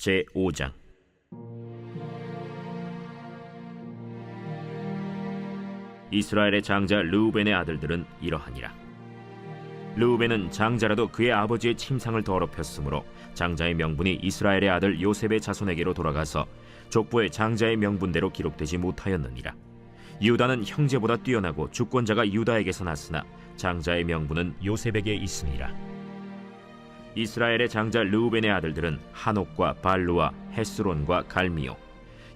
제5장. 이스라엘의 장자 르우벤의 아들들은 이러하니라. 르우벤은 장자라도 그의 아버지의 침상을 더럽혔으므로 장자의 명분이 이스라엘의 아들 요셉의 자손에게로 돌아가서 족보의 장자의 명분대로 기록되지 못하였느니라. 유다는 형제보다 뛰어나고 주권자가 유다에게서 났으나 장자의 명분은 요셉에게 있으니라. 이스라엘의 장자 르우벤의 아들들은 하녹과 발루와 헤스론과 갈미요.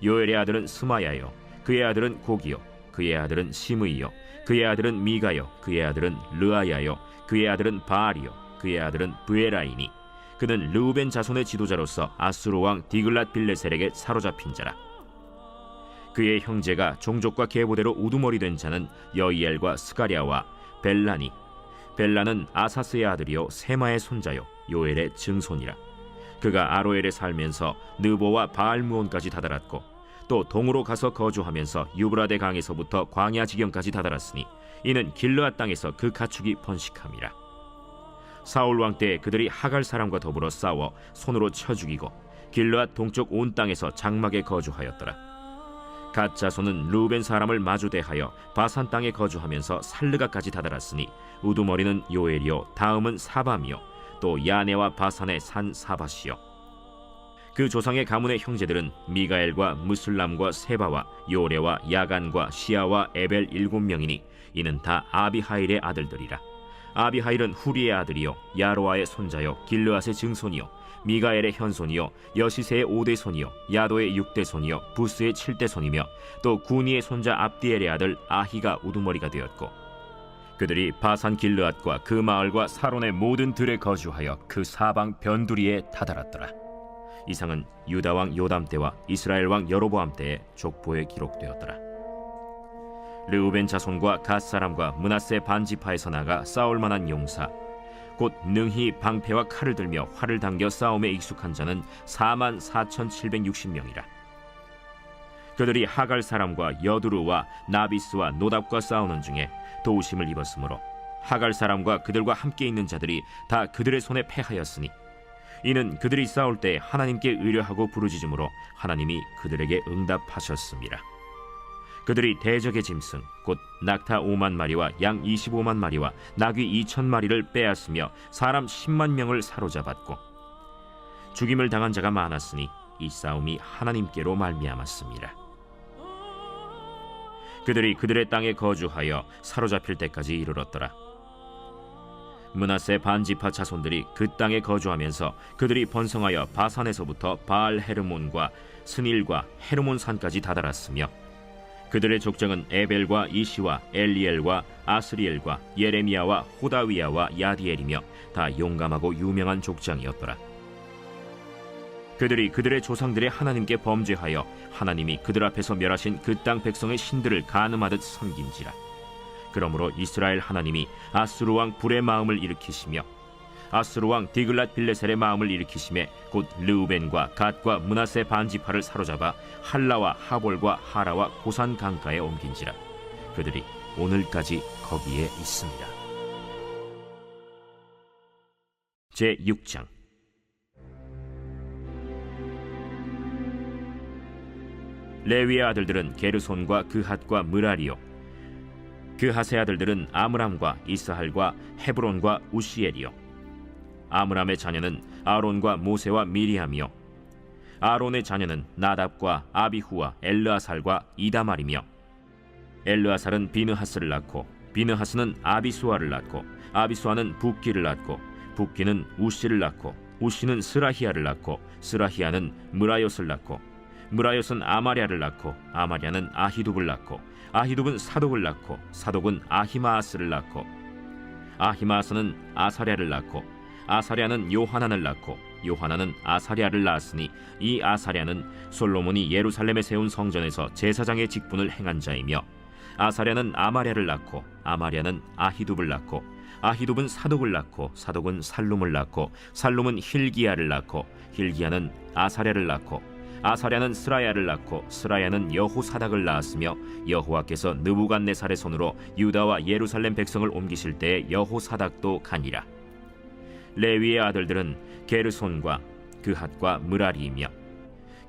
요엘의 아들은 스마야요, 그의 아들은 고기요, 그의 아들은 시므이요, 그의 아들은 미가요, 그의 아들은 르아야요, 그의 아들은 바알이요, 그의 아들은 브에라이니. 그는 르우벤 자손의 지도자로서 아수르 왕 디글랏 빌레셀에게 사로잡힌 자라. 그의 형제가 종족과 계보대로 우두머리 된 자는 여이엘과 스가랴와 벨라니. 벨라는 아사스의 아들이요 세마의 손자요 요엘의 증손이라. 그가 아로엘에 살면서 느보와 바알무온까지 다다랐고 또 동으로 가서 거주하면서 유브라데 강에서부터 광야 지경까지 다다랐으니 이는 길르앗 땅에서 그 가축이 번식함이라. 사울 왕 때 그들이 하갈 사람과 더불어 싸워 손으로 쳐 죽이고 길르앗 동쪽 온 땅에서 장막에 거주하였더라. 갓 자손은 르우벤 사람을 마주대하여 바산 땅에 거주하면서 살르가까지 다다랐으니 우두머리는 요엘이요 다음은 사밤이요 또 야네와 바산의 산 사밧이요. 그 조상의 가문의 형제들은 미가엘과 무슬람과 세바와 요레와 야간과 시아와 에벨 7명이니 이는 다 아비하일의 아들들이라. 아비하일은 후리의 아들이요 야로아의 손자요 길르앗의 증손이요 미가엘의 현손이요 여시세의 5대 손이요 야도의 6대 손이요 부스의 7대 손이며 또 구니의 손자 압디엘의 아들 아히가 우두머리가 되었고 그들이 바산 길르앗과 그 마을과 사론의 모든 들에 거주하여 그 사방 변두리에 다다랐더라. 이상은 유다 왕 요담 때와 이스라엘 왕 여로보암 때의 족보에 기록되었더라. 르우벤 자손과 갓 사람과 므낫세 반지파에서 나가 싸울 만한 용사 곧 능히 방패와 칼을 들며 활을 당겨 싸움에 익숙한 자는 44,760명이라. 그들이 하갈 사람과 여두루와 나비스와 노답과 싸우는 중에 도우심을 입었으므로 하갈 사람과 그들과 함께 있는 자들이 다 그들의 손에 패하였으니 이는 그들이 싸울 때 하나님께 의뢰하고 부르짖음으로 하나님이 그들에게 응답하셨습니다. 그들이 대적의 짐승 곧 낙타 5만 마리와 양 25만 마리와 나귀 2천 마리를 빼앗으며 사람 10만 명을 사로잡았고 죽임을 당한 자가 많았으니 이 싸움이 하나님께로 말미암았습니다. 그들이 그들의 땅에 거주하여 사로잡힐 때까지 이르렀더라. 므낫세 반지파 자손들이 그 땅에 거주하면서 그들이 번성하여 바산에서부터 바알 헤르몬과 스닐과 헤르몬 산까지 다다랐으며 그들의 족장은 에벨과 이시와 엘리엘과 아스리엘과 예레미야와 호다위야와 야디엘이며 다 용감하고 유명한 족장이었더라. 그들이 그들의 조상들의 하나님께 범죄하여 하나님이 그들 앞에서 멸하신 그 땅 백성의 신들을 간음하듯 섬긴지라. 그러므로 이스라엘 하나님이 아수르 왕 불의 마음을 일으키시며 아수르 왕 디글랏 빌레셀의 마음을 일으키심에 곧 르우벤과 갓과 므낫세 반지파를 사로잡아 할라와 하볼과 하라와 고산 강가에 옮긴지라. 그들이 오늘까지 거기에 있습니다. 제6장. 레위의 아들들은 게르손과 그핫과 므라리요. 그핫의 아들들은 아므람과 이스할과 헤브론과 우시엘이요. 아므람의 자녀는 아론과 모세와 미리암이요. 아론의 자녀는 나답과 아비후와 엘르아살과 이다말이며 엘르아살은 비느하스를 낳고 비느하스는 아비수아를 낳고 아비수아는 붓기를 낳고 붓기는 우시를 낳고 우시는 스라히야를 낳고 스라히야는 므라요스를 낳고 므라요스는 아마랴를 낳고 아마랴는 아히둡을 낳고 아히둡은 사독을 낳고 사독은 아히마아스를 낳고 아히마아스는 아사랴를 낳고 아사랴는 요하난을 낳고 요하난은 아사랴를 낳았으니 이 아사랴는 솔로몬이 예루살렘에 세운 성전에서 제사장의 직분을 행한 자이며 아사랴는 아마랴를 낳고 아마랴는 아히둡을 낳고 아히둡은 사독을 낳고 사독은 살룸을 낳고 살룸은 힐기야를 낳고 힐기야는 아사랴를 낳고 아사랴는 스라야를 낳고 스라야는 여호사닥을 낳았으며 여호와께서 느부갓네살의 손으로 유다와 예루살렘 백성을 옮기실 때에 여호사닥도 가니라. 레위의 아들들은 게르손과 그핫과 므라리이며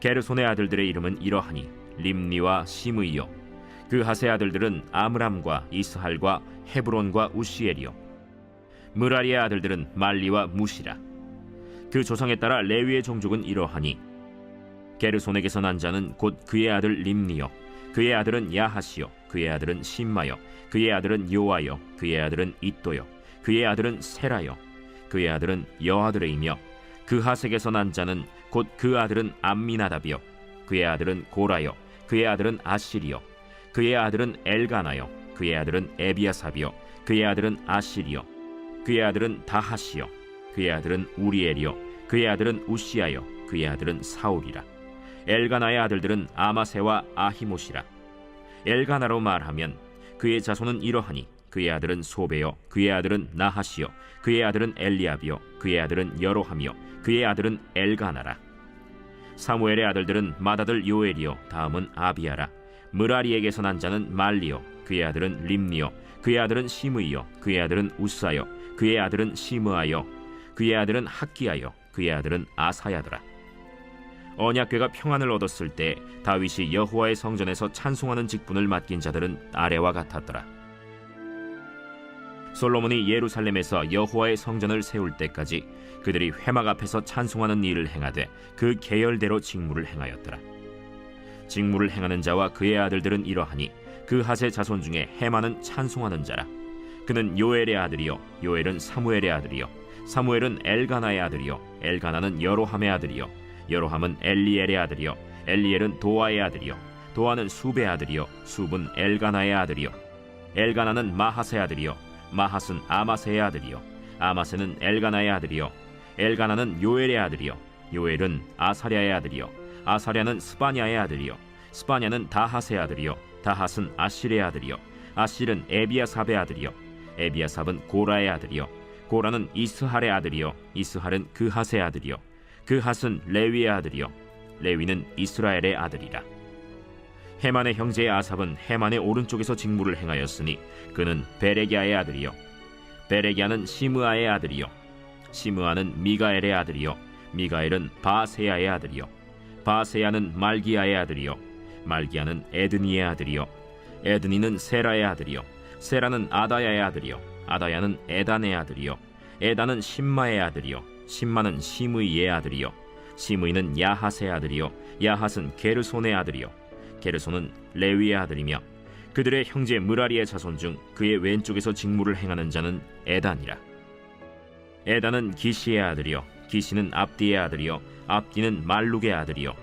게르손의 아들들의 이름은 이러하니 림니와 시므이요. 그핫의 아들들은 아므람과 이스할과 헤브론과 우시엘이요. 므라리의 아들들은 말리와 무시라. 그 조상에 따라 레위의 종족은 이러하니 게르손에게서 난 자는 곧 그의 아들 림니요. 그의 아들은 야하시요. 그의 아들은 심마요. 그의 아들은 요아요. 그의 아들은 잇도요. 그의 아들은 세라요. 그의 아들은 여아들이며 그핫에게서 난 자는 곧 그 아들은 암미나답이요. 그의 아들은 고라요. 그의 아들은 아실이요. 그의 아들은 엘가나요. 그의 아들은 에비아삽이요. 그의 아들은 아실이요. 그의 아들은 다하시요. 그의 아들은 우리엘이요. 그의 아들은 우시아요. 그의 아들은 사울이라. 엘가나의 아들들은 아마세와 아히못이라. 엘가나로 말하면 그의 자손은 이러하니 그의 아들은 소베요. 그의 아들은 나하시요. 그의 아들은 엘리압이요. 그의 아들은 여로함이요. 그의 아들은 엘가나라. 사무엘의 아들들은 맏아들 요엘이요. 다음은 아비아라. 므라리에게서 난 자는 말리요. 그의 아들은 림니요. 그의 아들은 시므이요. 그의 아들은 우사요. 그의 아들은 시므아요. 그의 아들은 학기야요. 그의 아들은 아사야더라. 언약궤가 평안을 얻었을 때 다윗이 여호와의 성전에서 찬송하는 직분을 맡긴 자들은 아래와 같았더라. 솔로몬이 예루살렘에서 여호와의 성전을 세울 때까지 그들이 회막 앞에서 찬송하는 일을 행하되 그 계열대로 직무를 행하였더라. 직무를 행하는 자와 그의 아들들은 이러하니 그핫의 자손 중에 헤만은 찬송하는 자라. 그는 요엘의 아들이요. 요엘은 사무엘의 아들이요. 사무엘은 엘가나의 아들이요. 엘가나는 여로함의 아들이요. 여로함은 엘리엘의 아들이요. 엘리엘은 도아의 아들이요. 도아는 숲의 아들이요. 숲은 엘가나의 아들이요. 엘가나는 마하스의 아들이요. 마하스는 아마세의 아들이요. 아마세는 엘가나의 아들이요. 엘가나는 요엘의 아들이요. 요엘은 아사랴의 아들이요. 아사랴는 스바냐의 아들이요. 스바냐는 다핫의 아들이요. 다핫은 아실의 아들이요. 아실은 에비아삽의 아들이요. 에비아삽은 고라의 아들이요. 고라는 이스할의 아들이요. 이스할은 그핫의 아들이요. 그핫은 레위의 아들이요. 레위는 이스라엘의 아들이라. 헤만의 형제의 아삽은 헤만의 오른쪽에서 직무를 행하였으니 그는 베레기야의 아들이요. 베레기야는 시므아의 아들이요. 시므아는 미가엘의 아들이요. 미가엘은 바세야의 아들이요. 바세야는 말기야의 아들이요. 말기야는 에드니의 아들이요. 에드니는 세라의 아들이요. 세라는 아다야의 아들이요. 아다야는 에단의 아들이요. 에단은 심마의 아들이요. 심마는 시므이의 아들이요. 시므이는 야핫의 아들이요. 야핫은 게르손의 아들이요. 게르손은 레위의 아들이며 그들의 형제 므라리의 자손 중 그의 왼쪽에서 직무를 행하는 자는 에단이라. 에단은 기시의 아들이요. 기시는 압디의 아들이요. 압디는 말룩의 아들이요.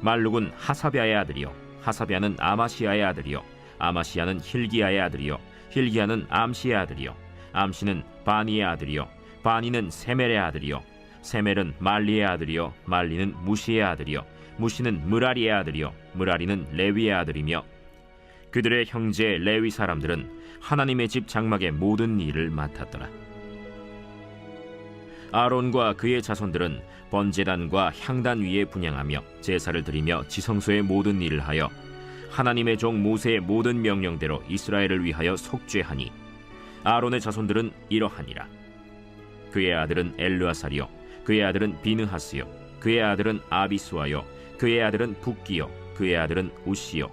말룩은 하사비아의 아들이요. 하사비아는 아마시아의 아들이요. 아마시아는 힐기야의 아들이요. 힐기야는 암시의 아들이요. 암시는 바니의 아들이요. 바니는 세멜의 아들이요. 세멜은 말리의 아들이요. 말리는 무시의 아들이요. 무시는 므라리의 아들이요. 므라리는 레위의 아들이며 그들의 형제 레위 사람들은 하나님의 집 장막의 모든 일을 맡았더라. 아론과 그의 자손들은 번제단과 향단 위에 분향하며 제사를 드리며 지성소의 모든 일을 하여 하나님의 종 모세의 모든 명령대로 이스라엘을 위하여 속죄하니 아론의 자손들은 이러하니라. 그의 아들은 엘르아살이요. 그의 아들은 비느하스요. 그의 아들은 아비수아요. 그의 아들은 붓기요. 그의 아들은 우시요.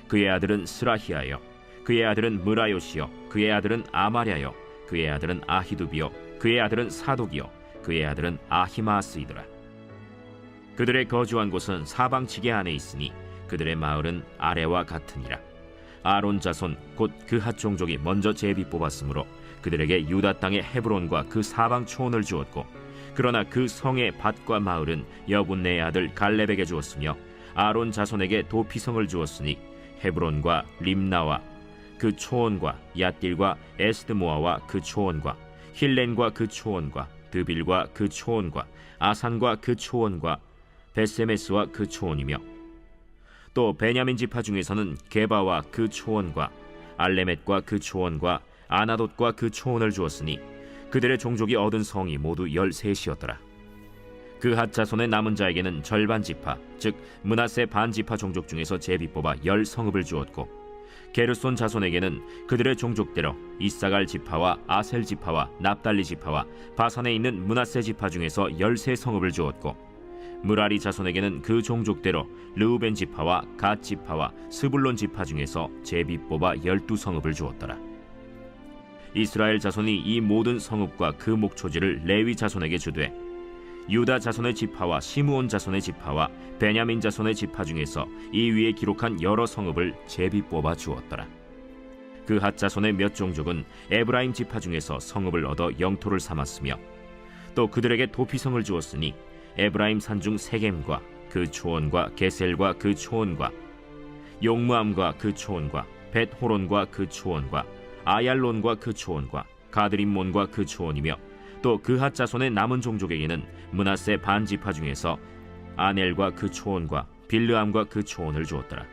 그의 아들은 스라히아요. 그의 아들은 므라요시요. 그의 아들은 아마랴요. 그의 아들은 아히두비요. 그의 아들은 사독이요. 그의 아들은 아히마스이더라. 그들의 거주한 곳은 사방 지게 안에 있으니 그들의 마을은 아래와 같으니라. 아론 자손 곧 그핫 종족이 먼저 제비 뽑았으므로 그들에게 유다 땅의 헤브론과 그 사방 초원을 주었고 그러나 그 성의 밭과 마을은 여분네의 아들 갈렙에게 주었으며 아론 자손에게 도피성을 주었으니 헤브론과 림나와 그 초원과 얏딜과 에스드모아와 그 초원과 힐렌과 그 초원과 드빌과 그 초원과 아산과 그 초원과 베세메스와 그 초원이며 또 베냐민 지파 중에서는 게바와 그 초원과 알레멧과 그 초원과 아나돗과 그 초원을 주었으니 그들의 종족이 얻은 성이 모두 13이었더라. 그핫 자손의 남은 자에게는 절반 지파 즉 므낫세 반 지파 종족 중에서 제비 뽑아 10성읍을 주었고 게르손 자손에게는 그들의 종족대로 이사갈 지파와 아셀 지파와 납달리 지파와 바산에 있는 므낫세 지파 중에서 13성읍을 주었고 므라리 자손에게는 그 종족대로 르우벤 지파와 갓 지파와 스불론 지파 중에서 제비 뽑아 12성읍을 주었더라. 이스라엘 자손이 이 모든 성읍과 그 목초지를 레위 자손에게 주되 유다 자손의 지파와 시므온 자손의 지파와 베냐민 자손의 지파 중에서 이 위에 기록한 여러 성읍을 제비 뽑아 주었더라. 그 핫 자손의 몇 종족은 에브라임 지파 중에서 성읍을 얻어 영토를 삼았으며 또 그들에게 도피성을 주었으니 에브라임 산중 세겜과 그 초원과 게셀과 그 초원과 용무암과 그 초원과 벳호론과 그 초원과 아얄론과 그 초원과 가드림몬과 그 초원이며 또 그핫 자손의 남은 종족에게는 므낫세 반 지파 중에서 아넬과 그 초원과 빌르암과 그 초원을 주었더라.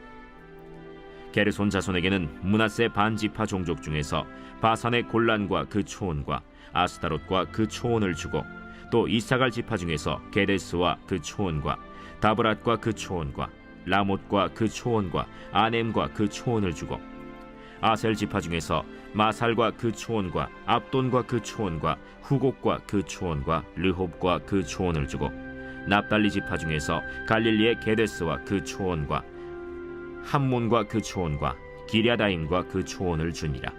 게르손 자손에게는 므낫세 반 지파 종족 중에서 바산의 골란과 그 초원과 아스타롯과 그 초원을 주고 또 이사갈 지파 중에서 게데스와 그 초원과 다브랏과 그 초원과 라못과 그 초원과 아넴과 그 초원을 주고 아셀 지파 중에서 마살과 그 초원과 압돈과 그 초원과 후곡과 그 초원과 르홉과 그 초원을 주고 납달리 지파 중에서 갈릴리의 게데스와 그 초원과 함몬과 그 초원과 기랴다임과 그 초원을 주니라.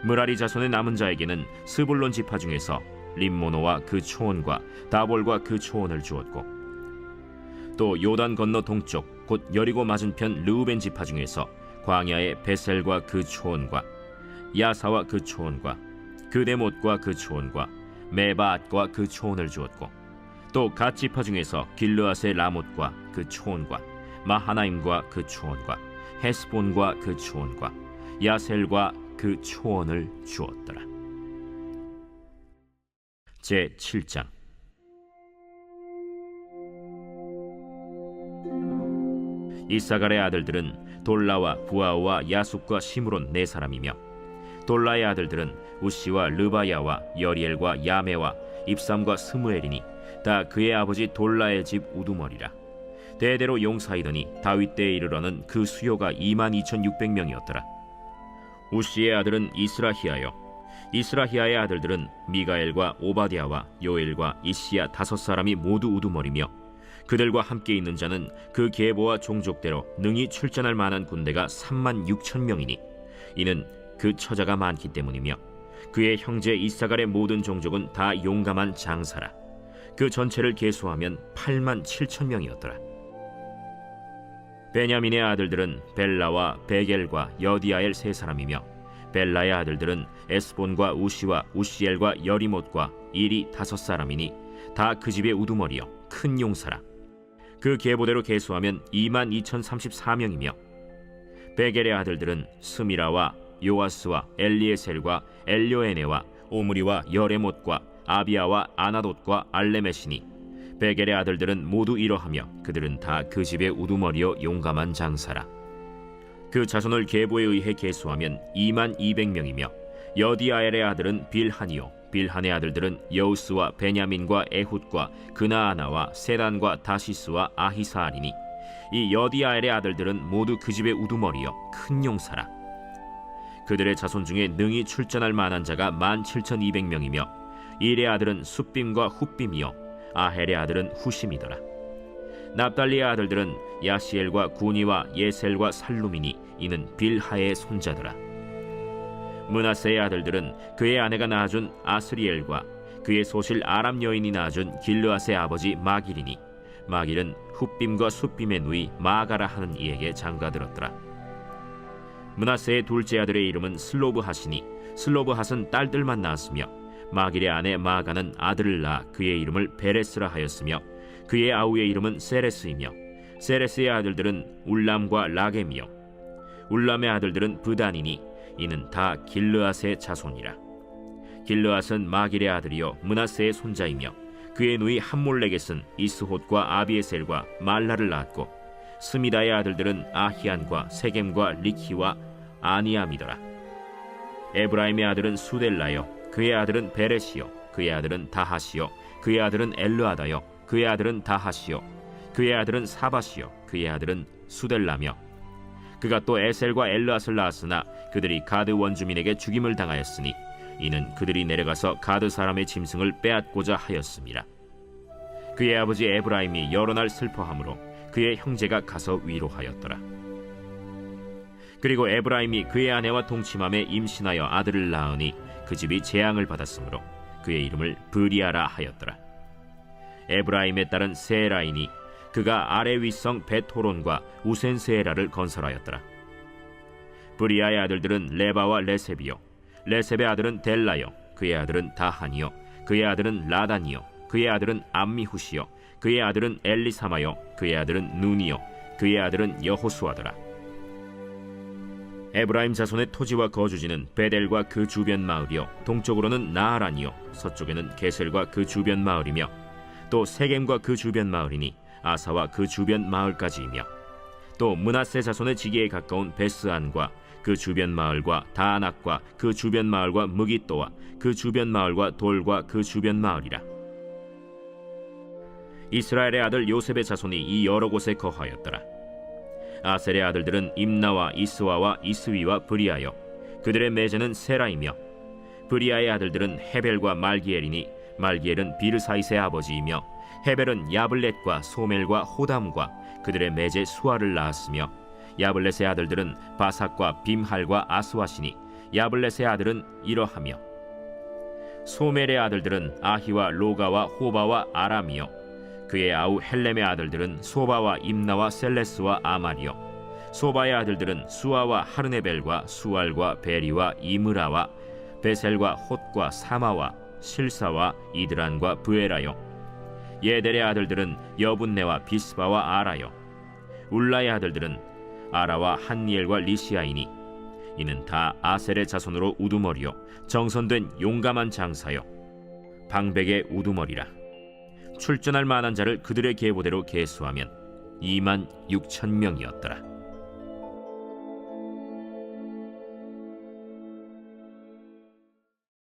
므라리 자손의 남은 자에게는 스불론 지파 중에서 림모노와 그 초원과 다볼과 그 초원을 주었고 또 요단 건너 동쪽 곧 여리고 맞은편 르우벤 지파 중에서 광야의 베셀과 그 초원과 야사와 그 초원과 그데못과 그 초원과 메바앗과 그 초원을 주었고 또 갓 지파 중에서 길르앗의 라못과 그 초원과 마하나임과 그 초원과 헤스본과 그 초원과 야셀과 그 초원을 주었더라. 제7장. 이사갈의 아들들은 돌라와 부아우와 야숫과 시므론 네 사람이며 돌라의 아들들은 우시와 르바야와 여리엘과 야메와 입삼과 스무엘이니 다 그의 아버지 돌라의 집 우두머리라. 대대로 용사이더니 다윗 때에 이르러는 그 수요가 22,600명이었더라. 우시의 아들은 이스라히야요 이스라히야의 아들들은 미가엘과 오바댜와 요엘과 이시야 5사람이 모두 우두머리며 그들과 함께 있는 자는 그 계보와 종족대로 능히 출전할 만한 군대가 36,000명이니 이는 그 처자가 많기 때문이며 그의 형제 이사갈의 모든 종족은 다 용감한 장사라. 그 전체를 계수하면 87,000명이었더라. 베냐민의 아들들은 벨라와 베겔과 여디아엘 세 사람이며 벨라의 아들들은 에스본과 우시와 우시엘과 여리못과 일이 5사람이니 다 그 집의 우두머리요 큰 용사라. 그 계보대로 계수하면 22,034명이며 베겔의 아들들은 스미라와 요아스와 엘리에셀과 엘료에네와 오므리와 여레못과 아비아와 아나돗과 알레메시니 베겔의 아들들은 모두 이러하며 그들은 다 그 집의 우두머리요 용감한 장사라. 그 자손을 계보에 의해 계수하면 22,000명이며 여디아엘의 아들은 빌한이요 빌한의 아들들은 여우스와 베냐민과 에훗과 그나아나와 세단과 다시스와 아히사알이니 이 여디아엘의 아들들은 모두 그 집의 우두머리요 큰 용사라. 그들의 자손 중에 능히 출전할 만한 자가 17,200명이며 일의 아들은 숫빔과 훗빔이요 아헬의 아들은 후심이더라. 납달리의 아들들은 야시엘과 구니와 예셀과 살루미니 이는 빌하의 손자더라. 므낫세의 아들들은 그의 아내가 낳아준 아스리엘과 그의 소실 아람 여인이 낳아준 길르앗의 아버지 마길이니 마길은 훗빔과 숫빔의 누이 마가라 하는 이에게 장가들었더라. 므낫세의 둘째 아들의 이름은 슬로브핫이니 슬로브핫은 딸들만 낳았으며 마길의 아내 마가는 아들을 낳아 그의 이름을 베레스라 하였으며 그의 아우의 이름은 세레스이며 세레스의 아들들은 울람과 라겜이요 울람의 아들들은 브단이니 이는 다 길르앗의 자손이라. 길르앗은 마길의 아들이요 므낫세의 손자이며 그의 누이 함몰렉겟은 이스톳과 아비에셀과 말라를 낳았고 스미다의 아들들은 아히안과 세겜과 리키와 아니암이더라. 에브라임의 아들은 수델라요 그의 아들은 베레시요 그의 아들은 다하시요 그의 아들은 엘르아다요 그의 아들은 다하시요 그의 아들은 사바시요 그의 아들은 수델라며 그가 또 에셀과 엘르앗을 낳았으나 그들이 가드 원주민에게 죽임을 당하였으니 이는 그들이 내려가서 가드 사람의 짐승을 빼앗고자 하였습니다. 그의 아버지 에브라임이 여러 날 슬퍼하므로 그의 형제가 가서 위로하였더라. 그리고 에브라임이 그의 아내와 동침함에 임신하여 아들을 낳으니 그 집이 재앙을 받았으므로 그의 이름을 브리아라 하였더라. 에브라임의 딸은 세라이니 그가 아래 윗성 벳호론과 우센세라를 건설하였더라. 브리아의 아들들은 레바와 레셉이요, 레셉의 아들은 델라요, 그의 아들은 다한이요, 그의 아들은 라단이요, 그의 아들은 암미후시요, 그의 아들은 엘리사마요, 그의 아들은 눈이요, 그의 아들은 여호수아더라. 에브라임 자손의 토지와 거주지는 베델과 그 주변 마을이요, 동쪽으로는 나하란이요, 서쪽에는 게셀과 그 주변 마을이며, 또 세겜과 그 주변 마을이니 아사와 그 주변 마을까지이며, 또 므낫세 자손의 지기에 가까운 베스안과 그 주변 마을과 다안악과 그 주변 마을과 무깃도와 그 주변 마을과 돌과 그 주변 마을이라. 이스라엘의 아들 요셉의 자손이 이 여러 곳에 거하였더라. 아셀의 아들들은 임나와 이스와와 이스위와 브리아요, 그들의 매제는 세라이며, 브리아의 아들들은 헤벨과 말기엘이니 말기엘은 비르사이스의 아버지이며, 헤벨은 야블렛과 소멜과 호담과 그들의 매제 수아를 낳았으며, 야블렛의 아들들은 바삭과 빔할과 아스와시니 야블렛의 아들은 이러하며, 소멜의 아들들은 아히와 로가와 호바와 아람이요, 그의 아우 헬렘의 아들들은 소바와 임나와 셀레스와 아말이요, 소바의 아들들은 수아와 하르네벨과 수알과 베리와 이므라와 베셀과 톳과 사마와 실사와 이드란과 브에라요, 예델의 아들들은 여분네와 비스바와 아라요, 울라의 아들들은 아라와 한니엘과 리시아이니 이는 다 아셀의 자손으로 우두머리요, 정선된 용감한 장사요, 방백의 우두머리라. 출전할 만한 자를 그들의 계보대로 계수하면 26,000명이었더라.